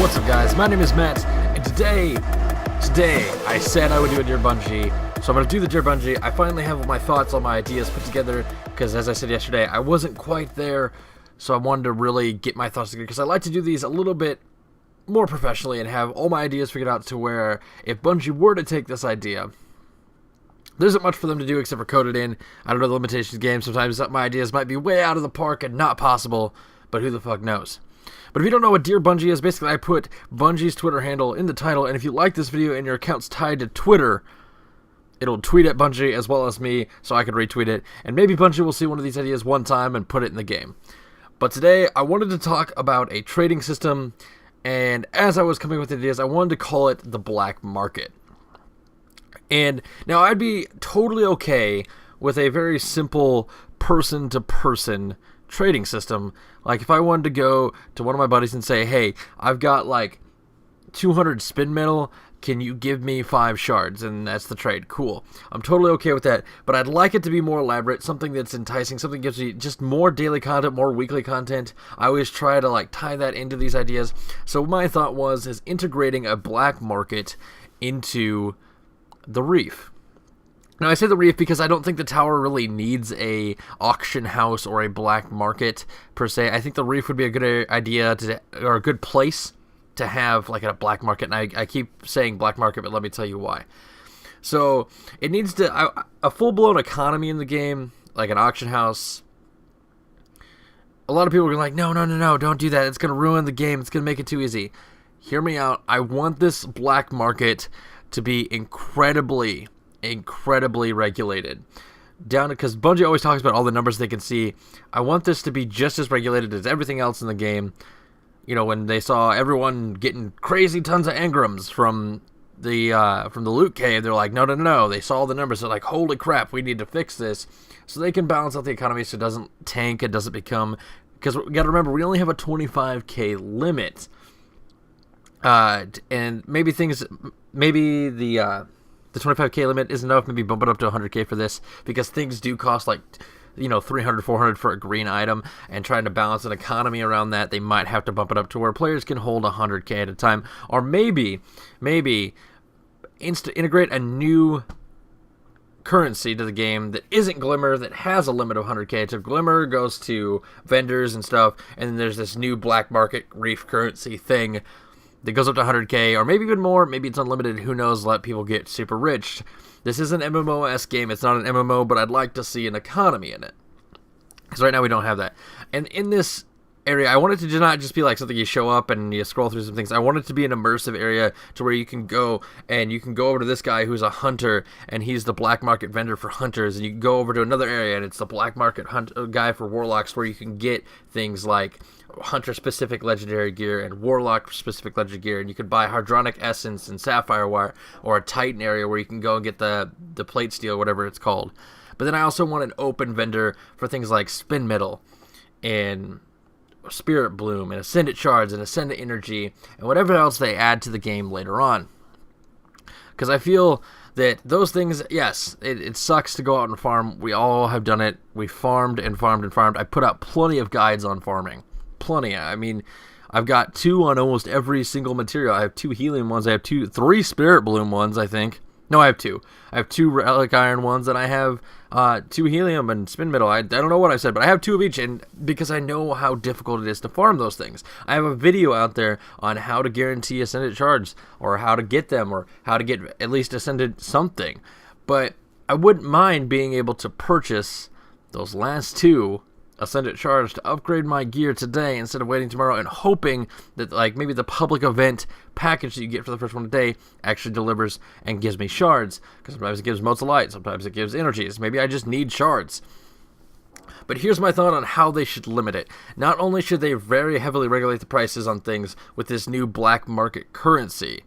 What's up, guys? My name is Matt, and today I said I would do a Dear Bungie, so I'm going to do the Dear Bungie. I finally have my thoughts, all my ideas put together, because as I said yesterday, I wasn't quite there, so I wanted to really get my thoughts together, because I like to do these a little bit more professionally and have all my ideas figured out to where if Bungie were to take this idea, there isn't much for them to do except for code it in. I don't know the limitations of the game. Sometimes my ideas might be way out of the park and not possible, but who the fuck knows? But if you don't know what Dear Bungie is, basically I put Bungie's Twitter handle in the title, and if you like this video and your account's tied to Twitter, it'll tweet at Bungie as well as me, so I can retweet it, and maybe Bungie will see one of these ideas one time and put it in the game. But today, I wanted to talk about a trading system, and as I was coming up with ideas, I wanted to call it the black market. And now I'd be totally okay with a very simple person-to-person trading system. Like if I wanted to go to one of my buddies and say, hey, I've got like 200 spin metal, can you give me 5 shards? And that's the trade. Cool. I'm totally okay with that, but I'd like it to be more elaborate, something that's enticing, something that gives me just more daily content, more weekly content. I always try to like tie that into these ideas. So my thought is integrating a black market into the Reef. Now I say the Reef because I don't think the tower really needs a auction house or a black market per se. I think the Reef would be a good idea or a good place to have like a black market, and I keep saying black market, but let me tell you why. So it needs to a full-blown economy in the game, like an auction house. A lot of people are like, no, don't do that. It's going to ruin the game. It's going to make it too easy. Hear me out. I want this black market to be incredibly regulated. Because Bungie always talks about all the numbers they can see. I want this to be just as regulated as everything else in the game. You know, when they saw everyone getting crazy tons of engrams from the loot cave, they're like, no. They saw all the numbers. They're like, holy crap, we need to fix this. So they can balance out the economy so it doesn't tank, it doesn't become... Because we got to remember, we only have a 25k limit. And maybe the 25k limit isn't enough. Maybe bump it up to 100k for this, because things do cost like, 300, 400 for a green item, and trying to balance an economy around that, they might have to bump it up to where players can hold 100k at a time, or maybe integrate a new currency to the game that isn't Glimmer, that has a limit of 100k. So Glimmer goes to vendors and stuff, and then there's this new black market Reef currency thing that goes up to 100k, or maybe even more. Maybe it's unlimited, who knows, let people get super rich. This is an MMO-esque game. It's not an MMO, but I'd like to see an economy in it, because right now we don't have that. And in this area, I want it to not just be like something you show up and you scroll through some things. I want it to be an immersive area to where you can go over to this guy who's a hunter, and he's the black market vendor for hunters, and you can go over to another area and it's the black market guy for warlocks, where you can get things like hunter-specific legendary gear and warlock-specific legendary gear, and you could buy Hardronic Essence and Sapphire Wire, or a Titan area where you can go and get the plate steel, whatever it's called. But then I also want an open vendor for things like spin metal and Spirit Bloom and Ascendant Shards and Ascendant Energy and whatever else they add to the game later on. Because I feel that those things, yes, it sucks to go out and farm. We all have done it. We farmed and farmed and farmed. I put out plenty of guides on farming. Plenty. I mean, I've got 2 on almost every single material. I have 2 helium ones. I have 3 Spirit Bloom ones, I think. No, I have 2. I have 2 Relic Iron ones, and I have 2 helium and spin metal. I don't know what I said, but I have 2 of each, and because I know how difficult it is to farm those things. I have a video out there on how to guarantee Ascendant Shards, or how to get them, or how to get at least Ascendant something. But I wouldn't mind being able to purchase those last 2 Ascendant Shards to upgrade my gear today instead of waiting tomorrow and hoping that like maybe the public event package that you get for the first one today actually delivers and gives me shards, because sometimes it gives motes of light, sometimes it gives energies. Maybe I just need shards. But here's my thought on how they should limit it. Not only should they very heavily regulate the prices on things with this new black market currency,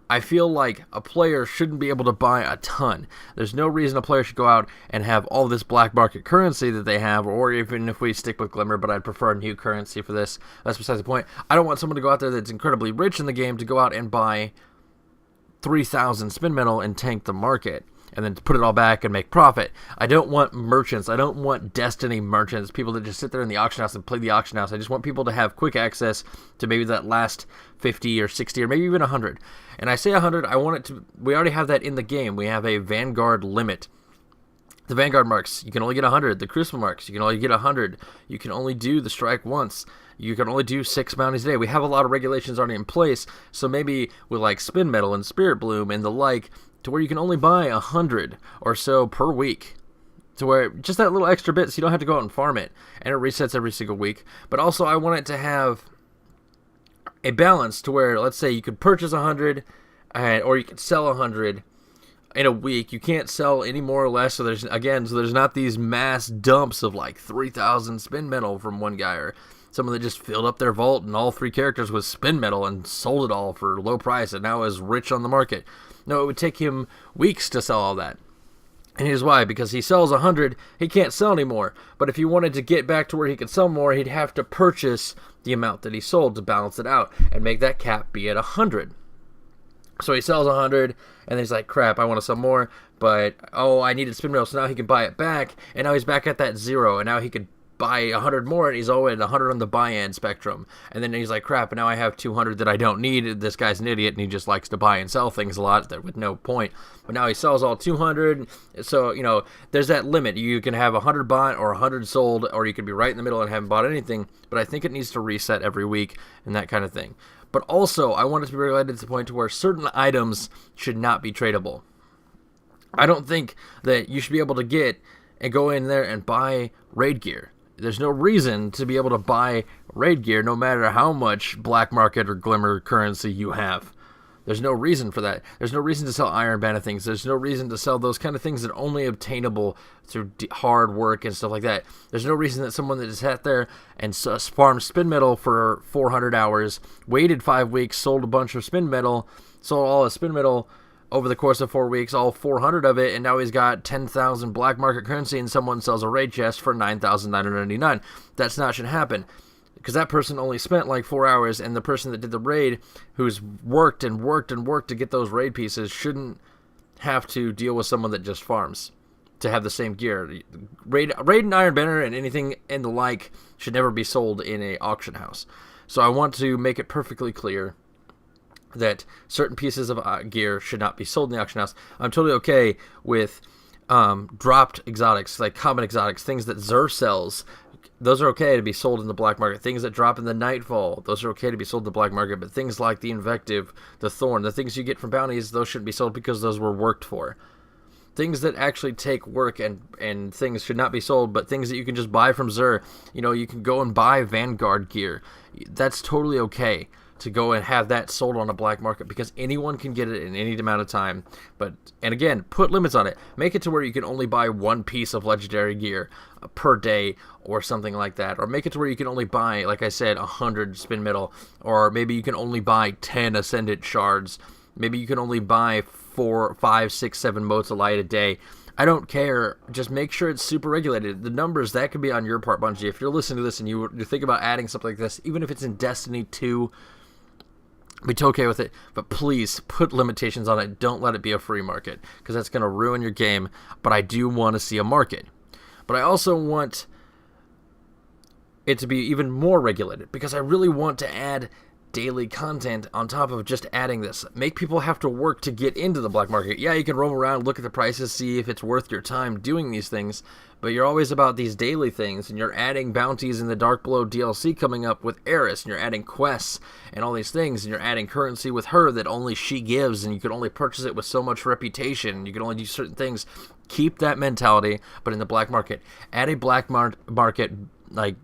I feel like a player shouldn't be able to buy a ton. There's no reason a player should go out and have all this black market currency that they have, or even if we stick with Glimmer, but I'd prefer a new currency for this. That's besides the point. I don't want someone to go out there that's incredibly rich in the game to go out and buy 3,000 spin metal and tank the market. and then put it all back and make profit. I don't want merchants. I don't want Destiny merchants, people that just sit there in the auction house and play the auction house. I just want people to have quick access to maybe that last 50 or 60 or maybe even 100. And I say 100, I want it to, we already have that in the game. We have a Vanguard limit. The Vanguard marks, you can only get 100. The Crucible marks, you can only get 100. You can only do the strike once. You can only do 6 bounties a day. We have a lot of regulations already in place, so maybe with like Spin Metal and Spirit Bloom and the like, to where you can only buy 100 or so per week. To where just that little extra bit so you don't have to go out and farm it. And it resets every single week. But also I want it to have a balance to where, let's say you could purchase 100 or you could sell 100 in a week. You can't sell any more or less, so there's not these mass dumps of like 3,000 Spin Metal from one guy, or someone that just filled up their vault and all 3 characters with Spin Metal and sold it all for low price and now is rich on the market. No, it would take him weeks to sell all that. And here's why: because he sells 100, he can't sell anymore. But if he wanted to get back to where he could sell more, he'd have to purchase the amount that he sold to balance it out and make that cap be at 100. So he sells 100, and he's like, crap, I want to sell more, but, I needed Spin Metal, so now he can buy it back, and now he's back at that 0, and now he could buy 100 more, and he's always at 100 on the buy-in spectrum. And then he's like, crap, and now I have 200 that I don't need. This guy's an idiot, and he just likes to buy and sell things a lot with no point. But now he sells all 200, so, there's that limit. You can have 100 bought or 100 sold, or you could be right in the middle and haven't bought anything, but I think it needs to reset every week and that kind of thing. But also, I want it to be regulated to the point to where certain items should not be tradable. I don't think that you should be able to get and go in there and buy raid gear. There's no reason to be able to buy raid gear no matter how much black market or glimmer currency you have. There's no reason for that. There's no reason to sell Iron Bandit things. There's no reason to sell those kind of things that are only obtainable through hard work and stuff like that. There's no reason that someone that just sat there and farmed Spin Metal for 400 hours, waited 5 weeks, sold a bunch of Spin Metal, sold all his Spin Metal over the course of 4 weeks, all 400 of it, and now he's got 10,000 black market currency, and someone sells a raid chest for 9,999. That's not should happen. Because that person only spent like 4 hours, and the person that did the raid, who's worked and worked and worked to get those raid pieces, shouldn't have to deal with someone that just farms to have the same gear. Raid and Iron Banner and anything and the like should never be sold in a auction house. So I want to make it perfectly clear that certain pieces of gear should not be sold in the auction house. I'm totally okay with dropped exotics, like common exotics, things that Xur sells. Those are okay to be sold in the black market. Things that drop in the Nightfall, those are okay to be sold in the black market. But things like the Invective, the Thorn, the things you get from bounties, those shouldn't be sold because those were worked for. Things that actually take work and things should not be sold, but things that you can just buy from Xur. You can go and buy Vanguard gear. That's totally okay to go and have that sold on a black market because anyone can get it in any amount of time. And again, put limits on it. Make it to where you can only buy 1 piece of legendary gear per day or something like that. Or make it to where you can only buy, like I said, 100 Spin Metal. Or maybe you can only buy 10 Ascendant shards. Maybe you can only buy 4, 5, 6, 7 motes of light a day. I don't care. Just make sure it's super regulated. The numbers, that could be on your part, Bungie. If you're listening to this and you think about adding something like this, even if it's in Destiny 2, be okay with it, but please put limitations on it. Don't let it be a free market, because that's going to ruin your game. But I do want to see a market. But I also want it to be even more regulated, because I really want to add daily content on top of just adding this. Make people have to work to get into the black market. Yeah, you can roam around, look at the prices, see if it's worth your time doing these things, but you're always about these daily things, and you're adding bounties in the Dark Below DLC coming up with Eris, and you're adding quests and all these things, and you're adding currency with her that only she gives, and you can only purchase it with so much reputation. You can only do certain things. Keep that mentality, but in the black market. Add a black market, like,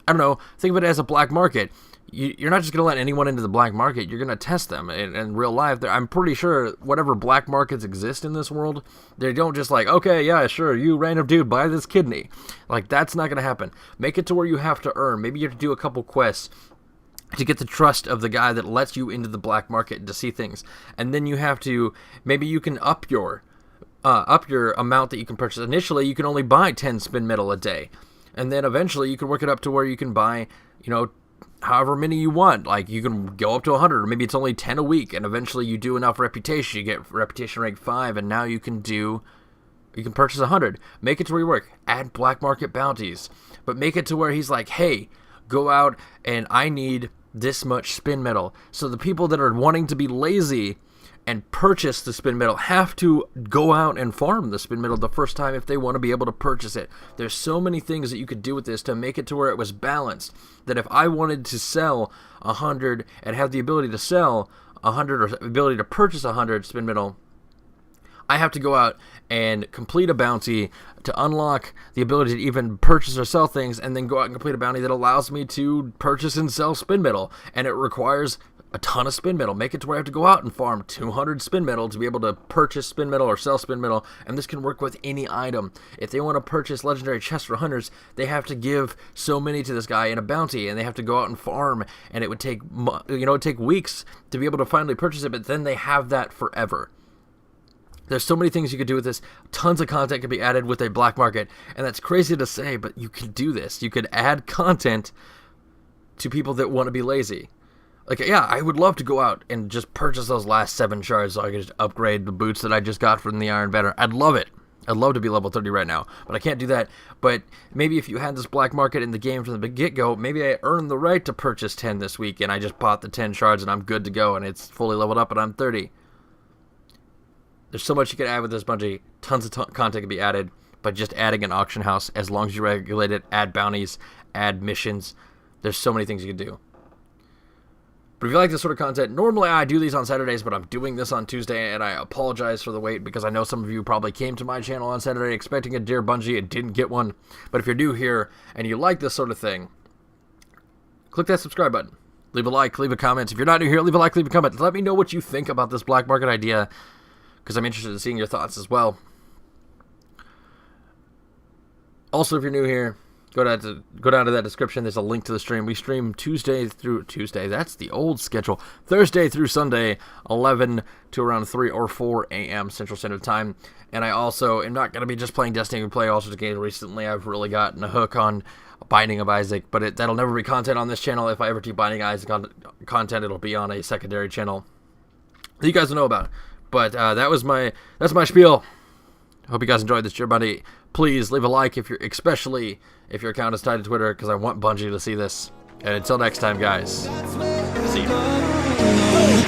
I don't know, think of it as a black market. You're not just going to let anyone into the black market. You're going to test them in real life. I'm pretty sure whatever black markets exist in this world, they don't just like, okay, yeah, sure, you random dude, buy this kidney. Like, that's not going to happen. Make it to where you have to earn. Maybe you have to do a couple quests to get the trust of the guy that lets you into the black market to see things. And then you have to, maybe you can up your amount that you can purchase. Initially, you can only buy 10 Spin Metal a day. And then eventually you can work it up to where you can buy, however many you want. Like, you can go up to 100, or maybe it's only 10 a week, and eventually you do enough reputation, you get reputation rank 5, and now you can purchase 100. Make it to where you work. Add black market bounties. But make it to where he's like, hey, go out and I need this much spin metal. So the people that are wanting to be lazy and purchase the spin metal have to go out and farm the spin metal the first time if they want to be able to purchase it. There's so many things that you could do with this to make it to where it was balanced. That if I wanted to sell 100 and have the ability to sell 100 or ability to purchase 100 spin metal, I have to go out and complete a bounty to unlock the ability to even purchase or sell things, and then go out and complete a bounty that allows me to purchase and sell spin metal. And it requires a ton of spin metal. Make it to where I have to go out and farm 200 spin metal to be able to purchase spin metal or sell spin metal, and this can work with any item. If they want to purchase legendary chests for hunters, they have to give so many to this guy in a bounty, and they have to go out and farm, and it would take, it'd take weeks to be able to finally purchase it, but then they have that forever. There's so many things you could do with this. Tons of content could be added with a black market, and that's crazy to say, but you can do this. You could add content to people that want to be lazy. Like, yeah, I would love to go out and just purchase those last 7 shards so I could just upgrade the boots that I just got from the Iron Banner. I'd love it. I'd love to be level 30 right now, but I can't do that. But maybe if you had this black market in the game from the get-go, maybe I earned the right to purchase 10 this week, and I just bought the 10 shards and I'm good to go, and it's fully leveled up and I'm 30. There's so much you can add with this Bungie. Tons of content can be added by just adding an auction house, as long as you regulate it, add bounties, add missions. There's so many things you can do. But if you like this sort of content, normally I do these on Saturdays, but I'm doing this on Tuesday, and I apologize for the wait, because I know some of you probably came to my channel on Saturday expecting a Dear Bungie and didn't get one. But if you're new here and you like this sort of thing, click that subscribe button. Leave a like, leave a comment. If you're not new here, leave a like, leave a comment. Let me know what you think about this black market idea, because I'm interested in seeing your thoughts as well. Also, if you're new here, go down to that description. There's a link to the stream. We stream Tuesday. That's the old schedule. Thursday through Sunday, 11 to around 3 or 4 a.m. Central Standard Time. And I also am not going to be just playing Destiny. We play all sorts of games recently. I've really gotten a hook on Binding of Isaac, but that'll never be content on this channel. If I ever do Binding of Isaac content, it'll be on a secondary channel that you guys will know about. But that's my spiel. Hope you guys enjoyed this, Dear Bungie. Please leave a like especially if your account is tied to Twitter, because I want Bungie to see this. And until next time, guys. See you.